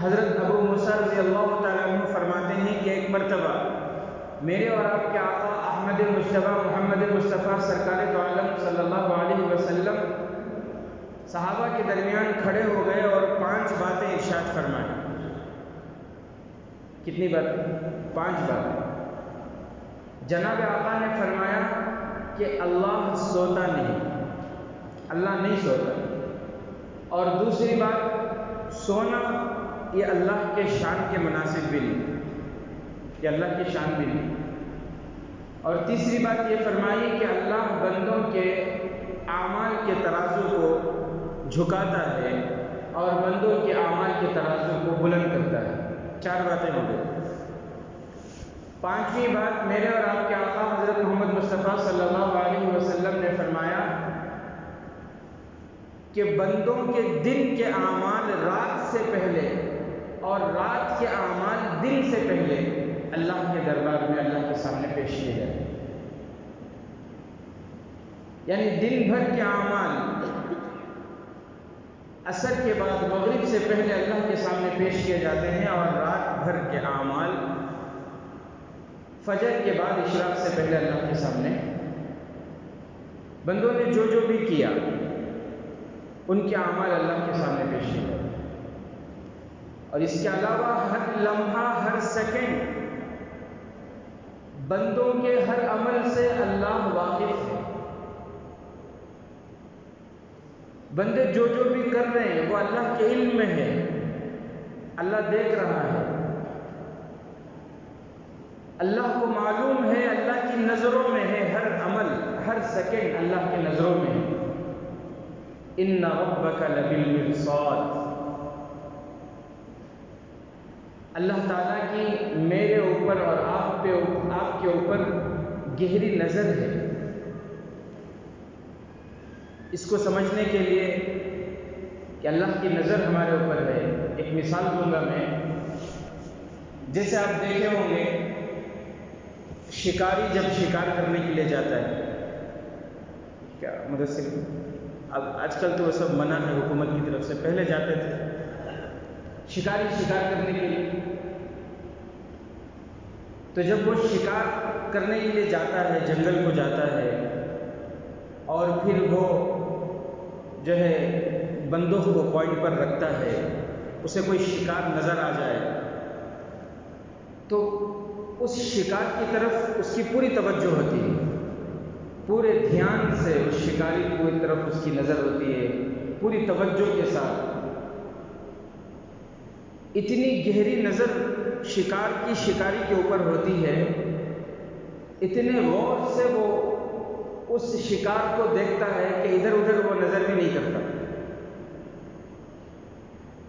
حضرت ابو موسیٰ رضی اللہ تعالیٰ عنہ فرماتے ہیں کہ ایک مرتبہ میرے اور آپ کے آقا احمد مجتبیٰ محمد مصطفیٰ سرکار دو عالم صلی اللہ علیہ وسلم صحابہ کے درمیان کھڑے ہو گئے اور 5 باتیں ارشاد فرمائیں۔ کتنی باتیں؟ 5 باتیں۔ جناب آقا نے فرمایا کہ اللہ سوتا نہیں، اللہ نہیں سوتا، اور دوسری بات سونا یہ اللہ کے شان کے مناسب بھی نہیں، یہ اللہ کی شان بھی نہیں، اور تیسری بات یہ فرمائی کہ اللہ بندوں کے اعمال کے ترازو کو جھکاتا ہے اور بندوں کے اعمال کے ترازو کو بلند کرتا ہے۔ 4 باتیں ہو گئی۔ 5ویں بات میرے اور آپ کے آقا حضرت محمد مصطفیٰ صلی اللہ علیہ وسلم نے فرمایا کہ بندوں کے دن کے اعمال رات سے پہلے اور رات کے اعمال دن سے پہلے اللہ کے دربار میں اللہ کے سامنے پیش کیے جائیں، یعنی دن بھر کے اعمال عصر کے بعد مغرب سے پہلے اللہ کے سامنے پیش کیے جاتے ہیں، اور رات بھر کے اعمال فجر کے بعد اشراق سے پہلے اللہ کے سامنے بندوں نے جو بھی کیا ان کے اعمال اللہ کے سامنے پیش کیے جاتے ہیں۔ اور اس کے علاوہ ہر لمحہ ہر سیکنڈ بندوں کے ہر عمل سے اللہ واقف ہے۔ بندے جو بھی کر رہے ہیں وہ اللہ کے علم میں ہے، اللہ دیکھ رہا ہے، اللہ کو معلوم ہے، اللہ کی نظروں میں ہے، ہر عمل ہر سیکنڈ اللہ کی نظروں میں ہے۔ ان ربک لبالمرصاد، اللہ تعالیٰ کی میرے اوپر اور آپ کے اوپر گہری نظر ہے۔ اس کو سمجھنے کے لیے کہ اللہ کی نظر ہمارے اوپر ہے، ایک مثال دوں گا میں۔ جیسے آپ دیکھے ہوں گے شکاری جب شکار کرنے کے لیے جاتا ہے، کیا مدثر، اب آج کل تو وہ سب منع ہے حکومت کی طرف سے، پہلے جاتے تھے شکاری شکار کرنے کے لیے، تو جب وہ شکار کرنے کے لیے جاتا ہے، جنگل کو جاتا ہے، اور پھر وہ جو ہے بندوق کو پوائنٹ پر رکھتا ہے، اسے کوئی شکار نظر آ جائے تو اس شکار کی طرف اس کی پوری توجہ ہوتی ہے، پورے دھیان سے اس شکاری کی طرف اس کی نظر ہوتی ہے، پوری توجہ کے ساتھ۔ اتنی گہری نظر شکار کی شکاری کے اوپر ہوتی ہے، اتنے غور سے وہ اس شکار کو دیکھتا ہے کہ ادھر ادھر وہ نظر بھی نہیں کرتا۔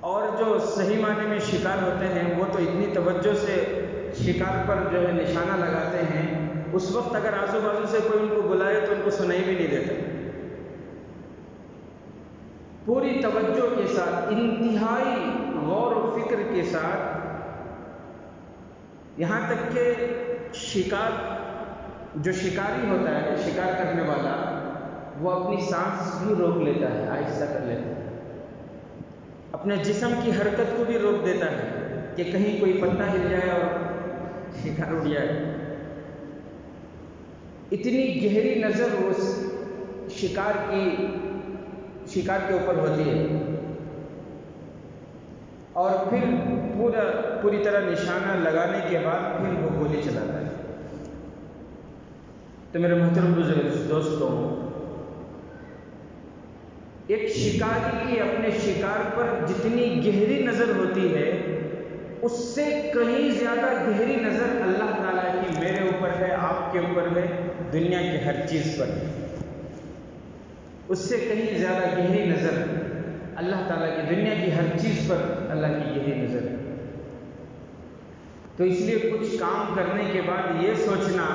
اور جو صحیح معنی میں شکار ہوتے ہیں وہ تو اتنی توجہ سے شکار پر جو ہے نشانہ لگاتے ہیں، اس وقت اگر آزو بازو سے کوئی ان کو بلائے تو ان کو سنائی بھی نہیں دیتا، پوری توجہ کے ساتھ، انتہائی غور و فکر کے ساتھ، یہاں تک کہ شکار جو شکاری ہوتا ہے، شکار کرنے والا، وہ اپنی سانس بھی روک لیتا ہے، آہستہ کر لیتا ہے، اپنے جسم کی حرکت کو بھی روک دیتا ہے کہ کہیں کوئی پتا ہل جائے اور شکار اڑ جائے۔ اتنی گہری نظر اس شکار کے اوپر ہوتی ہے، اور پھر پوری طرح نشانہ لگانے کے بعد پھر وہ گولی چلاتا ہے۔ تو میرے محترم دوستوں، ایک شکاری کی اپنے شکار پر جتنی گہری نظر ہوتی ہے، اس سے کہیں زیادہ گہری نظر اللہ تعالیٰ کی میرے اوپر ہے، آپ کے اوپر ہے، دنیا کی ہر چیز پر ہے۔ اس سے کہیں زیادہ گہری نظر اللہ تعالیٰ کی دنیا کی ہر چیز پر اللہ کی گہری نظر ہے۔ تو اس لیے کچھ کام کرنے کے بعد یہ سوچنا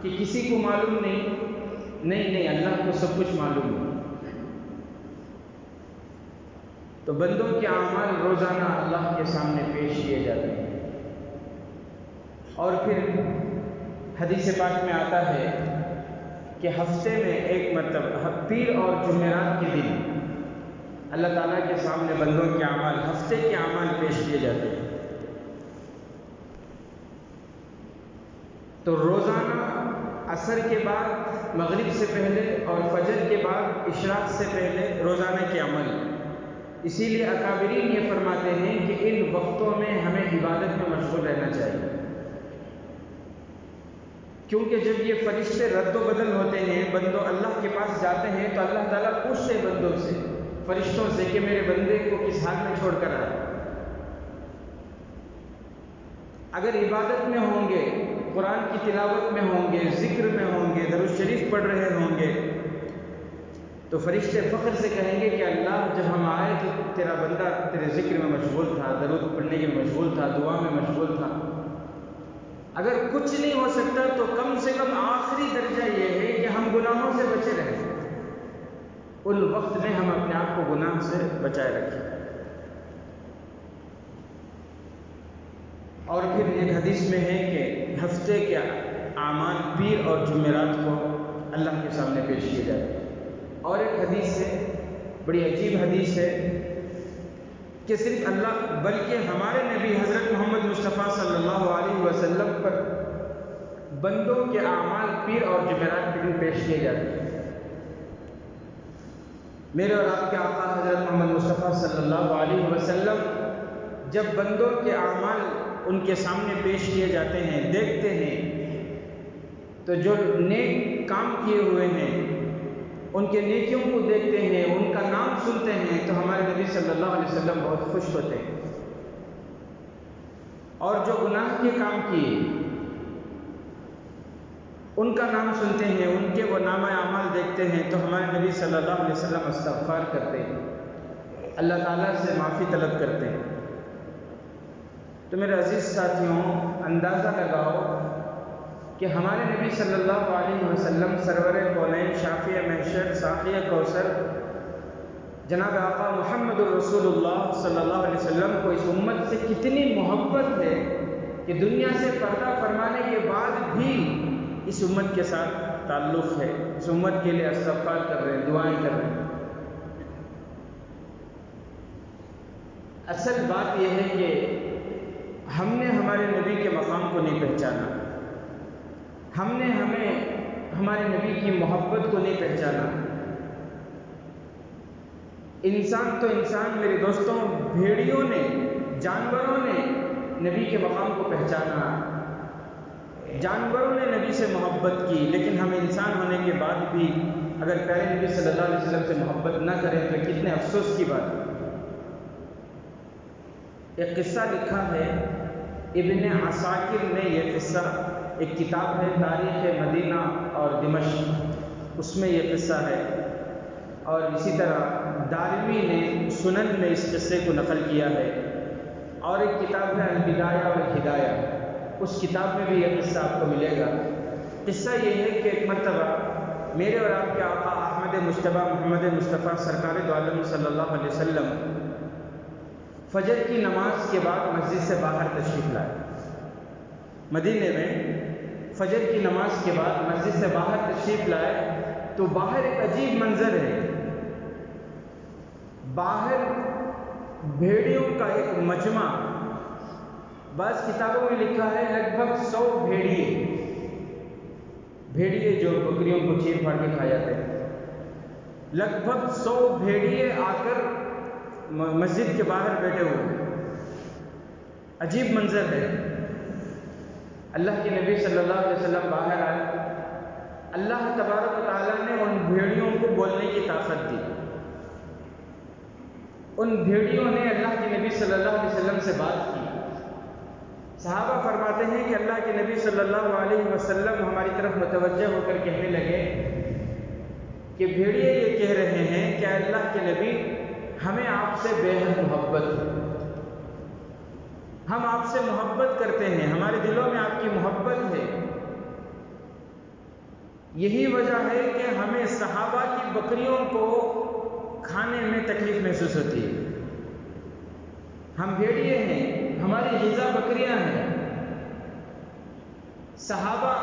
کہ کسی کو معلوم نہیں، اللہ کو سب کچھ معلوم ہے۔ تو بندوں کے اعمال روزانہ اللہ کے سامنے پیش کیے جاتے ہیں، اور پھر حدیث پاک میں آتا ہے کہ ہفتے میں ایک مرتبہ، پیر اور جمعرات کے دن اللہ تعالیٰ کے سامنے بندوں کے اعمال، ہفتے کے اعمال پیش کیے جاتے ہیں۔ تو روزانہ عصر کے بعد، مغرب سے پہلے اور فجر کے بعد اشراق سے پہلے روزانہ کے عمل۔ اسی لیے اکابرین یہ فرماتے ہیں کہ ان وقتوں میں ہمیں عبادت میں مشغول رہنا چاہیے، کیونکہ جب یہ فرشتے رد و بدل ہوتے ہیں، بندوں اللہ کے پاس جاتے ہیں تو اللہ تعالیٰ پوچھتے ہیں بندوں سے، فرشتوں سے، کہ میرے بندے کو کس حال میں چھوڑ کر آئے۔ اگر عبادت میں ہوں گے، قرآن کی تلاوت میں ہوں گے، ذکر میں ہوں گے، درود شریف پڑھ رہے ہوں گے، تو فرشتے فخر سے کہیں گے کہ اللہ، جب ہم آئے تو تیرا بندہ تیرے ذکر میں مشغول تھا، درود پڑھنے میں مشغول تھا، دعا میں مشغول تھا۔ اگر کچھ نہیں ہو سکتا تو کم سے کم آخری درجہ یہ ہے کہ ہم گناہوں سے بچے رہیں، ان وقت میں ہم اپنے آپ کو گناہ سے بچائے رکھیں۔ اور پھر ایک حدیث میں ہے کہ ہفتے کے اعمال پیر اور جمعرات کو اللہ کے سامنے پیش کیے جاتے ہیں۔ اور ایک حدیث ہے، بڑی عجیب حدیث ہے، کہ صرف اللہ بلکہ ہمارے نبی حضرت محمد مصطفیٰ صلی اللہ علیہ وسلم پر بندوں کے اعمال پیر اور جمعرات کے دن پیش کیے جاتے ہیں۔ میرے اور آپ کے آقا حضرت محمد مصطفیٰ صلی اللہ علیہ وسلم جب بندوں کے اعمال ان کے سامنے پیش کیے جاتے ہیں، دیکھتے ہیں، تو جو نیک کام کیے ہوئے ہیں ان کے نیکیوں کو دیکھتے ہیں، ان کا نام سنتے ہیں، تو ہمارے نبی صلی اللہ علیہ وسلم بہت خوش ہوتے ہیں۔ اور جو گناہ کے کام کیے ان کا نام سنتے ہیں، ان کے وہ نامہ اعمال دیکھتے ہیں، تو ہمارے نبی صلی اللہ علیہ وسلم استغفار کرتے ہیں، اللہ تعالیٰ سے معافی طلب کرتے ہیں۔ تو میرے عزیز ساتھیوں، اندازہ لگاؤ کہ ہمارے نبی صلی اللہ علیہ وسلم سرور کونین، شافع محشر، ساقی کوثر، جناب آقا محمد الرسول اللہ صلی اللہ علیہ وسلم کو اس امت سے کتنی محبت ہے کہ دنیا سے پردہ فرمانے کے بعد بھی اس امت کے ساتھ تعلق ہے، اس امت کے لیے استغفار کر رہے ہیں، دعائیں کر رہے ہیں۔ اصل بات یہ ہے کہ ہم نے ہمارے نبی کے مقام کو نہیں پہچانا، ہم نے ہمارے نبی کی محبت کو نہیں پہچانا۔ انسان تو انسان، میرے دوستوں، بھیڑیوں نے، جانوروں نے نبی کے مقام کو پہچانا، جانوروں نے نبی سے محبت کی، لیکن ہم انسان ہونے کے بعد بھی اگر پیارے نبی صلی اللہ علیہ وسلم سے محبت نہ کریں تو کتنے افسوس کی بات ہے۔ ایک قصہ لکھا ہے ابن عساکر نے، یہ قصہ ایک کتاب ہے تاریخ مدینہ اور دمشق، اس میں یہ قصہ ہے، اور اسی طرح دارمی نے سنن میں اس قصے کو نقل کیا ہے، اور ایک کتاب ہے البدایہ والہدایہ، اس کتاب میں بھی یہ قصہ آپ کو ملے گا۔ قصہ یہ ہے کہ ایک مرتبہ میرے اور آپ کے آقا احمد مجتبیٰ محمد مصطفیٰ سرکار دو عالم صلی اللہ علیہ وسلم فجر کی نماز کے بعد مسجد سے باہر تشریف لائے۔ مدینے میں فجر کی نماز کے بعد مسجد سے باہر تشریف لائے تو باہر ایک عجیب منظر ہے، باہر بھیڑیوں کا ایک مجمع، بعض کتابوں میں لکھا ہے لگ بھگ 100 بھیڑیے جو بکریوں کو چیر پھاڑ کے کھا جاتے ہیں، لگ بھگ 100 بھیڑیے آ کر مسجد کے باہر بیٹھے ہوئے۔ عجیب منظر ہے۔ اللہ کے نبی صلی اللہ علیہ وسلم باہر آئے، اللہ تبارک و تعالیٰ نے ان بھیڑیوں کو بولنے کی طاقت دی، ان بھیڑیوں نے اللہ کے نبی صلی اللہ علیہ وسلم سے بات کی۔ صحابہ فرماتے ہیں کہ اللہ کے نبی صلی اللہ علیہ وسلم ہماری طرف متوجہ ہو کر کہنے لگے کہ بھیڑیے یہ کہہ رہے ہیں کہ اللہ کے نبی، ہمیں آپ سے بے حد محبت ہے، ہم آپ سے محبت کرتے ہیں، ہمارے دلوں میں آپ کی محبت ہے، یہی وجہ ہے کہ ہمیں صحابہ کی بکریوں کو کھانے میں تکلیف محسوس ہوتی ہے، ہم بھیڑیے ہیں، ہماری غذا بکریاں ہیں، صحابہ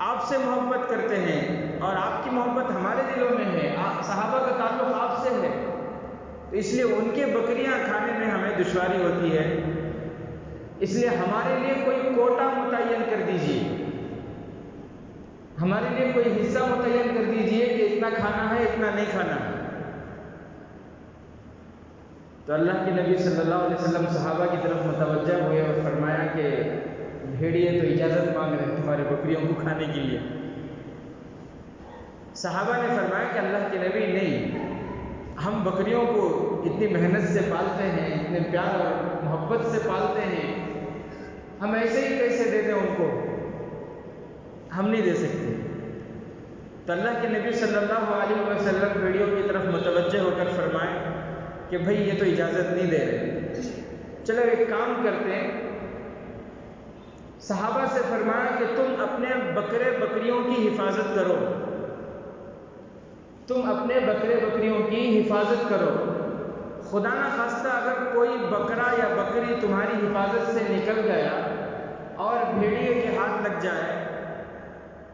آپ سے محبت کرتے ہیں اور آپ کی محبت ہمارے دلوں میں ہے، صحابہ کا تعلق آپ سے ہے، تو اس لیے ان کے بکریاں کھانے میں ہمیں دشواری ہوتی ہے، اس لیے ہمارے لیے کوئی کوٹا متعین کر دیجیے، ہمارے لیے کوئی حصہ متعین کر دیجیے کہ اتنا کھانا ہے اتنا نہیں کھانا ہے۔ تو اللہ کے نبی صلی اللہ علیہ وسلم صحابہ کی طرف متوجہ ہوئے اور فرمایا کہ بھیڑیے تو اجازت مانگ رہے ہیں تمہارے بکریوں کو کھانے کے لیے۔ صحابہ نے فرمایا کہ اللہ کے نبی نہیں، ہم بکریوں کو اتنی محنت سے پالتے ہیں، اتنے پیار اور محبت سے پالتے ہیں، ہم ایسے ہی کیسے دے دیں ان کو، ہم نہیں دے سکتے۔ تو اللہ کے نبی صلی اللہ علیہ وسلم بھیڑیوں کی طرف متوجہ ہو کر فرمائے کہ بھائی یہ تو اجازت نہیں دے رہے، چلو ایک کام کرتے ہیں۔ صحابہ سے فرمایا کہ تم اپنے بکرے بکریوں کی حفاظت کرو، تم اپنے بکرے بکریوں کی حفاظت کرو، خدا نہ خواستہ اگر کوئی بکرا یا بکری تمہاری حفاظت سے نکل گیا اور بھیڑیے کے ہاتھ لگ جائے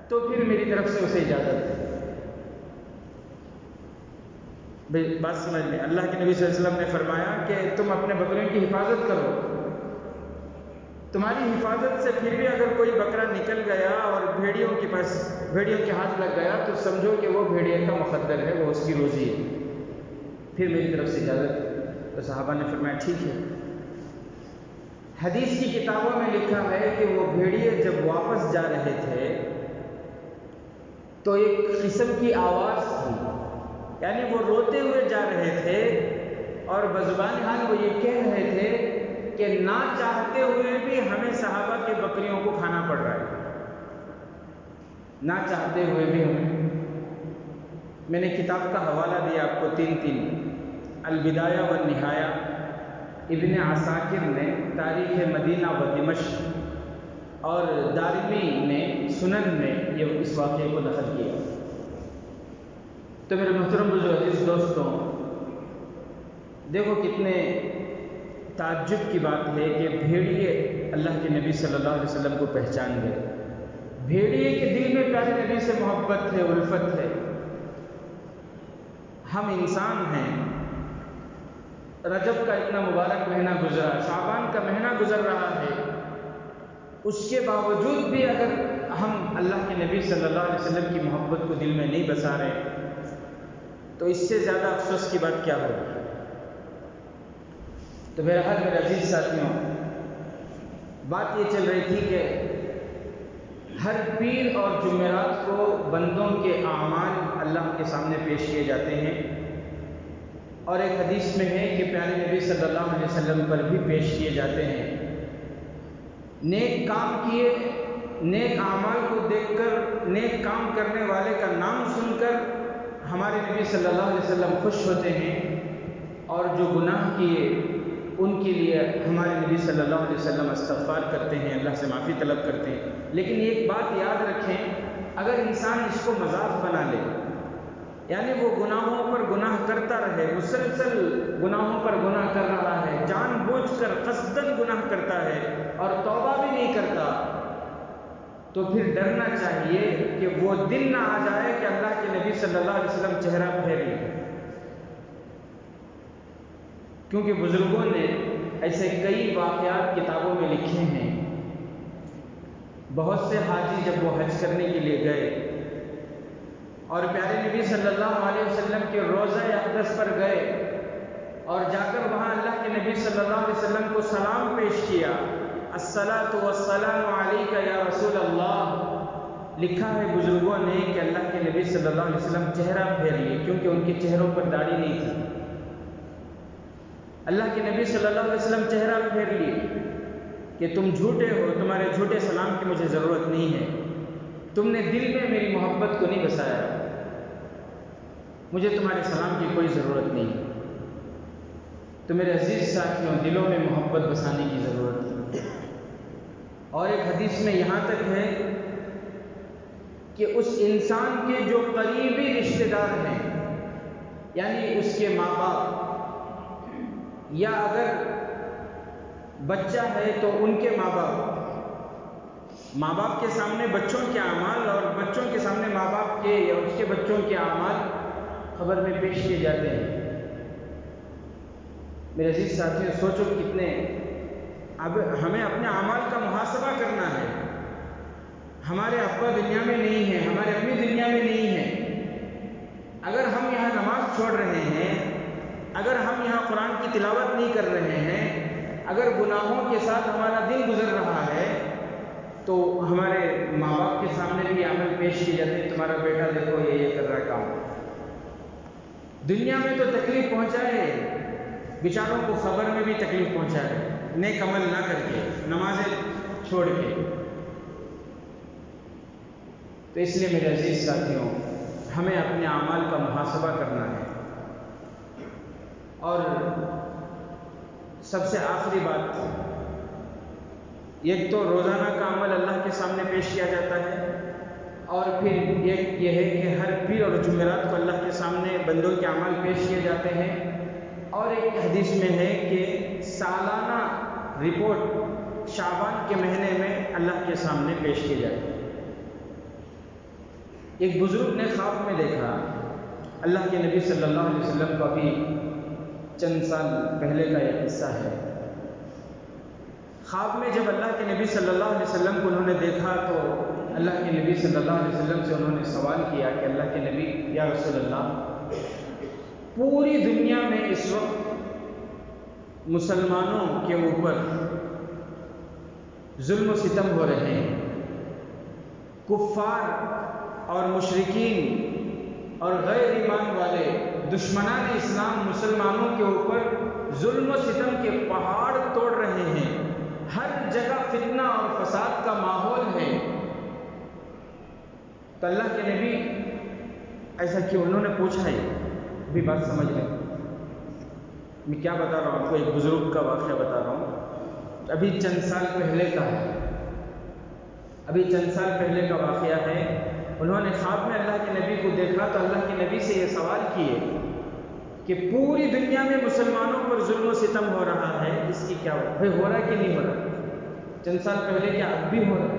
تو پھر میری طرف سے اسے اجازت ہے۔ بات سمجھ لیں، اللہ کے نبی صلی اللہ علیہ وسلم نے فرمایا کہ تم اپنے بکریوں کی حفاظت کرو، تمہاری حفاظت سے پھر بھی اگر کوئی بکرا نکل گیا اور بھیڑیوں کے ہاتھ لگ گیا تو سمجھو کہ وہ بھیڑیے کا مقدر ہے، وہ اس کی روزی ہے، پھر میری طرف سے اجازت ہے۔ تو صحابہ نے فرمایا ٹھیک ہے۔ حدیث کی کتابوں میں لکھا ہے کہ وہ بھیڑیے جب واپس جا رہے تھے تو ایک قسم کی آواز تھی، یعنی وہ روتے ہوئے جا رہے تھے اور بزبان حال وہ یہ کہہ رہے تھے کہ نہ چاہتے ہوئے بھی ہمیں صحابہ کے بکریوں کو کھانا پڑ رہا ہے، نہ چاہتے ہوئے بھی ہمیں۔ میں نے کتاب کا حوالہ دیا آپ کو تین، البدایہ والنہایہ، ابن عساکر نے تاریخ مدینہ و دمشق اور دارمی نے سنن میں یہ اس واقعے کو نقل کیا۔ تو میرے محترم بزرگ عزیز دوستوں، دیکھو کتنے تعجب کی بات ہے کہ بھیڑیے اللہ کے نبی صلی اللہ علیہ وسلم کو پہچان گئے، بھیڑیے کے دل میں پیارے نبی سے محبت ہے، الفت ہے۔ ہم انسان ہیں، رجب کا اتنا مبارک مہینہ گزرا، شعبان کا مہینہ گزر رہا ہے، اس کے باوجود بھی اگر ہم اللہ کے نبی صلی اللہ علیہ وسلم کی محبت کو دل میں نہیں بسا رہے تو اس سے زیادہ افسوس کی بات کیا ہوگی۔ تو بہرحال میرے عزیز ساتھیوں، بات یہ چل رہی تھی کہ ہر پیر اور جمعرات کو بندوں کے اعمال اللہ کے سامنے پیش کیے جاتے ہیں، اور ایک حدیث میں ہے کہ پیارے نبی صلی اللہ علیہ وسلم پر بھی پیش کیے جاتے ہیں۔ نیک کام کیے، نیک اعمال کو دیکھ کر، نیک کام کرنے والے کا نام سن کر ہمارے نبی صلی اللہ علیہ وسلم خوش ہوتے ہیں، اور جو گناہ کیے ان کے لیے ہمارے نبی صلی اللہ علیہ وسلم استغفار کرتے ہیں، اللہ سے معافی طلب کرتے ہیں۔ لیکن ایک بات یاد رکھیں، اگر انسان اس کو مذاق بنا لے، یعنی وہ گناہوں پر گناہ کرتا رہے، مسلسل گناہوں پر گناہ کر رہا ہے، جان بوجھ کر قصداً گناہ کرتا ہے اور توبہ بھی نہیں کرتا، تو پھر ڈرنا چاہیے کہ وہ دن نہ آ جائے کہ اللہ کے نبی صلی اللہ علیہ وسلم چہرہ پھیر لیں۔ کیونکہ بزرگوں نے ایسے کئی واقعات کتابوں میں لکھے ہیں۔ بہت سے حاجی جب وہ حج کرنے کے لیے گئے اور پیارے نبی صلی اللہ علیہ وسلم کے روضہ اقدس پر گئے اور جا کر وہاں اللہ کے نبی صلی اللہ علیہ وسلم کو سلام پیش کیا، الصلاۃ والسلام علیک یا رسول اللہ، لکھا ہے بزرگوں نے کہ اللہ کے نبی صلی اللہ علیہ وسلم چہرہ پھیر لیے، کیونکہ ان کے چہروں پر داڑھی نہیں تھی۔ اللہ کے نبی صلی اللہ علیہ وسلم چہرہ پھیر لیے کہ تم جھوٹے ہو، تمہارے جھوٹے سلام کی مجھے ضرورت نہیں ہے، تم نے دل میں میری محبت کو نہیں بسایا، مجھے تمہارے سلام کی کوئی ضرورت نہیں۔ تو میرے عزیز ساتھیوں، دلوں میں محبت بسانے کی ضرورت ہے۔ اور ایک حدیث میں یہاں تک ہے کہ اس انسان کے جو قریبی رشتہ دار ہیں، یعنی اس کے ماں باپ، یا اگر بچہ ہے تو ان کے ماں باپ کے سامنے بچوں کے اعمال اور بچوں کے سامنے ماں باپ کے یا اس کے بچوں کے اعمال خبر میں پیش کیے جاتے ہیں۔ میرے عزیز ساتھیوں، سوچو کتنے، اب ہمیں اپنے اعمال کا محاسبہ کرنا ہے۔ ہمارے ابا دنیا میں نہیں ہیں، ہمارے امی دنیا میں نہیں ہیں، اگر ہم یہاں نماز چھوڑ رہے ہیں، اگر ہم یہاں قرآن کی تلاوت نہیں کر رہے ہیں، اگر گناہوں کے ساتھ ہمارا دن گزر رہا ہے، تو ہمارے ماں باپ کے سامنے بھی عمل پیش کی جاتی ہے، تمہارا بیٹا دیکھو یہ کر رہا ہے کام۔ دنیا میں تو تکلیف پہنچائے، بیچاروں کو خبر میں بھی تکلیف پہنچائے، نیک عمل نہ کر کے، نمازیں چھوڑ کے۔ تو اس لیے میرے عزیز ساتھیوں، ہمیں اپنے اعمال کا محاسبہ کرنا ہے۔ اور سب سے آخری بات، ایک تو روزانہ کا عمل اللہ کے سامنے پیش کیا جاتا ہے، اور پھر ایک یہ ہے کہ ہر پیر اور جمعرات کو اللہ کے سامنے بندوں کے اعمال پیش کیے جاتے ہیں، اور ایک حدیث میں ہے کہ سالانہ رپورٹ شعبان کے مہینے میں اللہ کے سامنے پیش کی جاتی ہے۔ ایک بزرگ نے خواب میں دیکھا، اللہ کے نبی صلی اللہ علیہ وسلم کو ابھی چند سال پہلے کا یہ قصہ ہے۔ خواب میں جب اللہ کے نبی صلی اللہ علیہ وسلم کو انہوں نے دیکھا تو اللہ کے نبی صلی اللہ علیہ وسلم سے انہوں نے سوال کیا کہ اللہ کے نبی، یا رسول اللہ، پوری دنیا میں اس وقت مسلمانوں کے اوپر ظلم و ستم ہو رہے ہیں، کفار اور مشرکین اور غیر ایمان والے دشمنان اسلام مسلمانوں کے اوپر ظلم و ستم کے پہاڑ توڑ رہے ہیں، ہر جگہ فتنہ اور فساد کا ماحول ہے، تو اللہ کے نبی ایسا کیوں؟ انہوں نے پوچھا ہے، بھی بات سمجھ لیں، میں کیا بتا رہا ہوں آپ کو، ایک بزرگ کا واقعہ بتا رہا ہوں، ابھی چند سال پہلے کا ہے، ابھی چند سال پہلے کا واقعہ ہے۔ انہوں نے خواب میں اللہ کے نبی کو دیکھا تو اللہ کے نبی سے یہ سوال کیے کہ پوری دنیا میں مسلمانوں پر ظلم و ستم ہو رہا ہے، اس کی کیا ہو رہا ہے کہ نہیں ہو رہا؟ چند سال پہلے کیا اب بھی ہو رہا ہے؟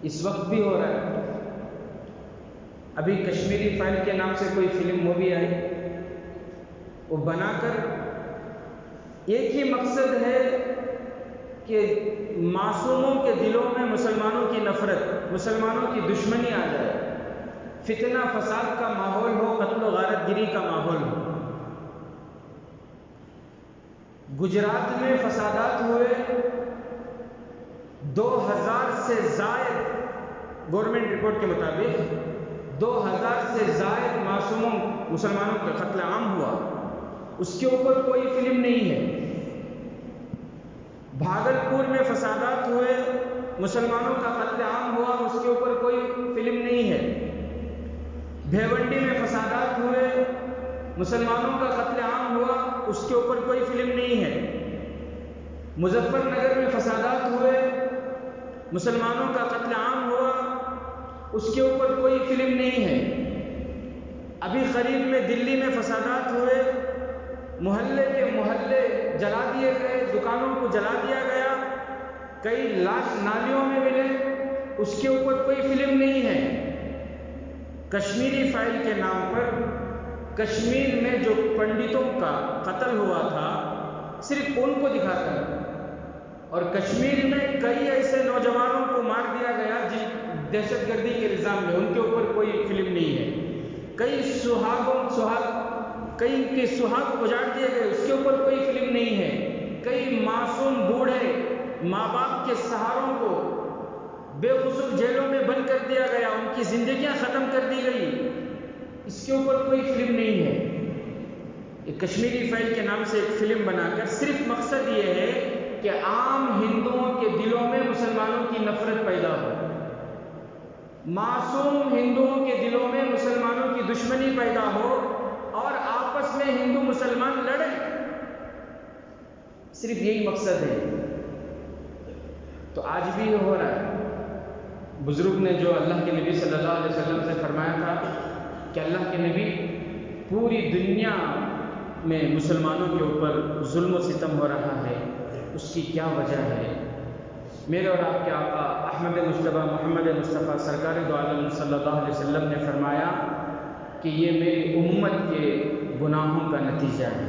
اس وقت بھی ہو رہا ہے۔ ابھی کشمیری فائل کے نام سے کوئی فلم مووی آئی، وہ بنا کر ایک ہی مقصد ہے کہ معصوموں کے دلوں میں مسلمانوں کی نفرت، مسلمانوں کی دشمنی آ جائے، فتنہ فساد کا ماحول ہو، قتل و غارت گری کا ماحول ہو۔ گجرات میں فسادات ہوئے، 2000 سے زائد، گورنمنٹ رپورٹ کے مطابق 2000 سے زائد معصوموں مسلمانوں کا قتل عام ہوا، اس کے اوپر کوئی فلم نہیں ہے۔ بھاگلپور میں فسادات ہوئے، مسلمانوں کا قتل عام ہوا، اس کے اوپر کوئی فلم نہیں ہے۔ بھیونڈی میں فسادات ہوئے، مسلمانوں کا قتل عام ہوا، اس کے اوپر کوئی فلم نہیں ہے۔ مظفر نگر میں فسادات ہوئے، مسلمانوں کا قتل عام ہوا، اس کے اوپر کوئی فلم نہیں ہے۔ ابھی قریب میں دلی میں فسادات ہوئے، محلے کے محلے جلا دیے گئے، دکانوں کو جلا دیا گیا، کئی لاش نالیوں میں ملے، اس کے اوپر کوئی فلم نہیں ہے۔ کشمیری فائل کے نام پر کشمیر میں جو پنڈتوں کا قتل ہوا تھا صرف ان کو دکھا کر، اور کشمیر میں کئی ایسے نوجوانوں کو مار دیا گیا جن دہشت گردی کے الزام میں، ان کے اوپر کوئی فلم نہیں ہے۔ کئی کے سہاگ اجاڑ دیے گئے، اس کے اوپر کوئی فلم نہیں ہے۔ کئی معصوم بوڑھے ماں باپ کے سہاروں کو بے قصور جیلوں میں بند کر دیا گیا، ان کی زندگیاں ختم کر دی گئی، اس کے اوپر کوئی فلم نہیں ہے۔ یہ کشمیری فائل کے نام سے ایک فلم بنا کر صرف مقصد یہ ہے کہ عام ہندوؤں کے دلوں میں مسلمانوں کی نفرت پیدا ہو، معصوم ہندوؤں کے دلوں میں مسلمانوں کی دشمنی پیدا ہو، اور آپس میں ہندو مسلمان لڑیں، صرف یہی مقصد ہے۔ تو آج بھی یہ ہو رہا ہے۔ بزرگ نے جو اللہ کے نبی صلی اللہ علیہ وسلم سے فرمایا تھا کہ اللہ کے نبی، پوری دنیا میں مسلمانوں کے اوپر ظلم و ستم ہو رہا ہے، اس کی کیا وجہ ہے؟ میرے اور آپ کے آقا احمد مصطفیٰ محمد مصطفیٰ سرکار دو عالم صلی اللہ علیہ وسلم نے فرمایا کہ یہ میری امت کے گناہوں کا نتیجہ ہے۔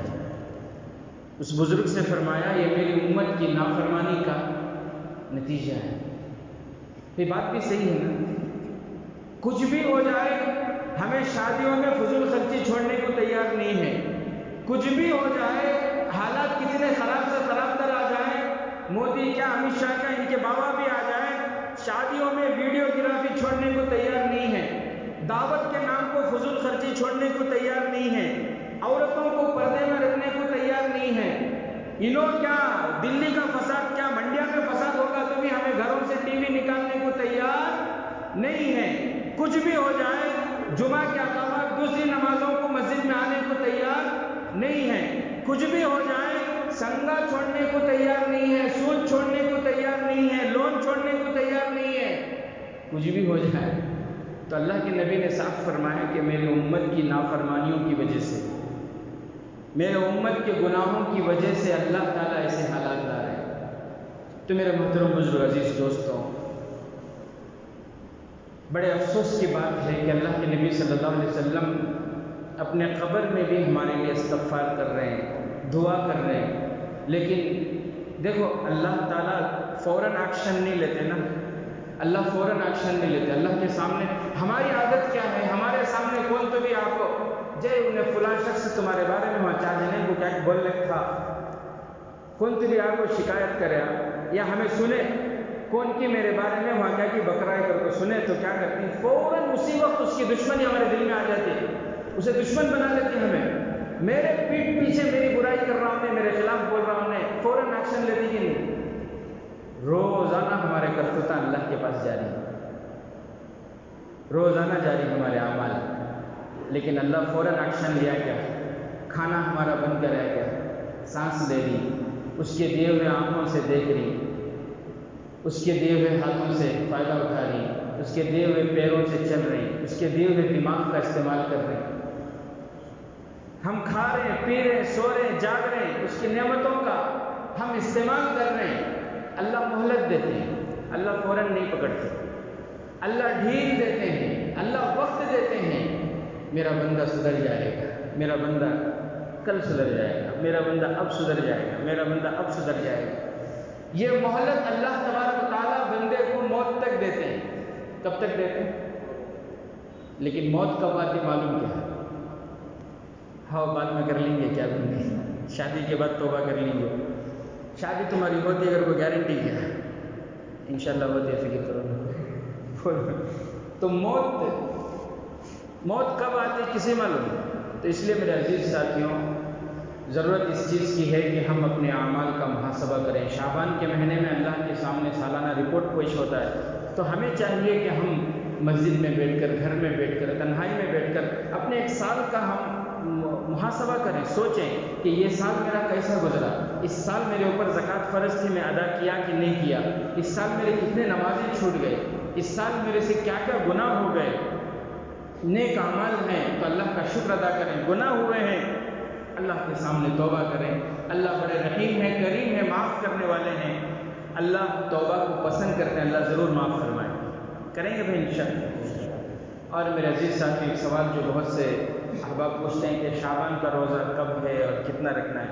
اس بزرگ سے فرمایا یہ میری امت کی نافرمانی کا نتیجہ ہے۔ یہ بات بھی صحیح ہے نا، کچھ بھی ہو جائے ہمیں شادیوں میں فضول خرچی چھوڑنے کو تیار نہیں ہے، کچھ بھی ہو جائے، حالات کتنے خراب سے خراب تر آ جائیں، مودی کیا امت شاہ کیا ان کے بابا بھی آ جائیں، شادیوں میں ویڈیو گرافی چھوڑنے کو تیار نہیں ہے، دعوت کے نام کو فضول خرچی چھوڑنے کو تیار نہیں ہے، عورتوں کو پردے میں رکھنے کو تیار نہیں ہے۔ انہوں کیا دلی کا فساد، کیا منڈیا میں فساد ہوگا تو بھی ہمیں گھروں سے ٹی وی نکالنے کو تیار نہیں ہے۔ کچھ بھی ہو جائے جمعہ کے اقامات دوسری نمازوں کو مسجد میں آنے کو تیار نہیں ہے، کچھ بھی ہو جائے سنگا چھوڑنے کو تیار نہیں ہے، سود چھوڑنے کو تیار نہیں ہے، لون چھوڑنے کو تیار نہیں ہے۔ کچھ بھی ہو جائے تو اللہ کے نبی نے صاف فرمایا کہ میری امت کی نافرمانیوں کی وجہ سے، میرے امت کے گناہوں کی وجہ سے اللہ تعالیٰ ایسے حالات لا رہے ہیں۔ تو میرے محترم بزرگ عزیز دوستوں، بڑے افسوس کی بات ہے کہ اللہ کے نبی صلی اللہ علیہ وسلم اپنے قبر میں بھی ہمارے لیے استغفار کر رہے ہیں، دعا کر رہے ہیں، لیکن دیکھو اللہ تعالیٰ فوراً ایکشن نہیں لیتے نا، اللہ فوراً ایکشن نہیں لیتے۔ اللہ کے سامنے ہماری عادت کیا ہے، ہمارے سامنے کون تو بھی آپ کو جے انہیں فلاں شخص تمہارے بارے میں وہاں چاہنے کو کیا بول رکھا، کون تو بھی آپ کو شکایت کرے یا ہمیں سنے کون کی میرے بارے میں وہاں کیا کی بکرائے کر کو سنے تو کیا کرتی ہیں، فوراً اسی وقت اس کی دشمنی ہمارے دل میں آ جاتی ہے، اسے دشمن بنا لیتی ہے ہمیں، میرے پیٹھ پیچھے میری برائی کر رہا ہوں، میرے خلاف بول رہا ہوں، فوراً ایکشن لیتی کہ نہیں؟ روزانہ ہمارے کرتوتاں اللہ کے پاس جاری ہیں، روزانہ جاری ہمارے اعمال، لیکن اللہ فوراً ایکشن لیا کیا؟ کھانا ہمارا بند کرا کیا؟ سانس لے لی، اس کے دیے ہوئے آنکھوں سے دیکھ رہی، اس کے دیے ہوئے ہاتھوں سے فائدہ اٹھا رہی، اس کے دیے ہوئے پیروں سے چل رہی، اس کے دیے ہوئے دماغ کا استعمال کر رہی، ہم کھا رہے ہیں، پی رہے ہیں، سو رہے ہیں، جاگ رہے ہیں، اس کی نعمتوں کا ہم استعمال کر رہے ہیں۔ اللہ مہلت دیتے ہیں، اللہ فوراً نہیں پکڑتے، اللہ ڈھیل دیتے ہیں، اللہ وقت دیتے ہیں، میرا بندہ سدھر جائے گا، میرا بندہ کل سدھر جائے گا، میرا بندہ اب سدھر جائے گا، میرا بندہ اب سدھر جائے گا۔ یہ مہلت اللہ تبارک و تعالیٰ بندے کو موت تک دیتے ہیں۔ کب تک دیتے ہیں؟ لیکن موت کب آتی معلوم کیا ہے؟ ہاں بعد میں کر لیں گے، کیا بندے شادی کے بعد توبہ کر لیں گے، شادی تمہاری ہوتی اگر کوئی گارنٹی کیا ہے؟ انشاءاللہ ہوتی ہے، فکر کرو۔ تو موت کب آتی کسی معلوم؟ تو اس لیے میرے عزیز ساتھیوں، ضرورت اس چیز کی ہے کہ ہم اپنے اعمال کا محاسبہ کریں۔ شعبان کے مہینے میں اللہ کے سامنے سالانہ رپورٹ پیش ہوتا ہے، تو ہمیں چاہیے کہ ہم مسجد میں بیٹھ کر، گھر میں بیٹھ کر، تنہائی میں بیٹھ کر اپنے ایک سال کا ہم محاسبہ کریں، سوچیں کہ یہ سال میرا کیسا گزرا، اس سال میرے اوپر زکوٰۃ فرض تھی، میں ادا کیا کہ نہیں کیا، اس سال میرے کتنے نمازیں چھوٹ گئے، اس سال میرے سے کیا کیا گناہ ہو گئے، نیک اعمال ہیں تو اللہ کا شکر ادا کریں، گناہ ہوئے ہیں اللہ کے سامنے توبہ کریں۔ اللہ بڑے رحیم ہے، کریم ہے، معاف کرنے والے ہیں، اللہ توبہ کو پسند کرتے ہیں، اللہ ضرور معاف فرمائے، کریں گے بھائی انشاءاللہ۔ اور میرے عزیز ساتھی، ایک سوال جو بہت سے احباب پوچھتے ہیں کہ شعبان کا روزہ کب ہے اور کتنا رکھنا ہے،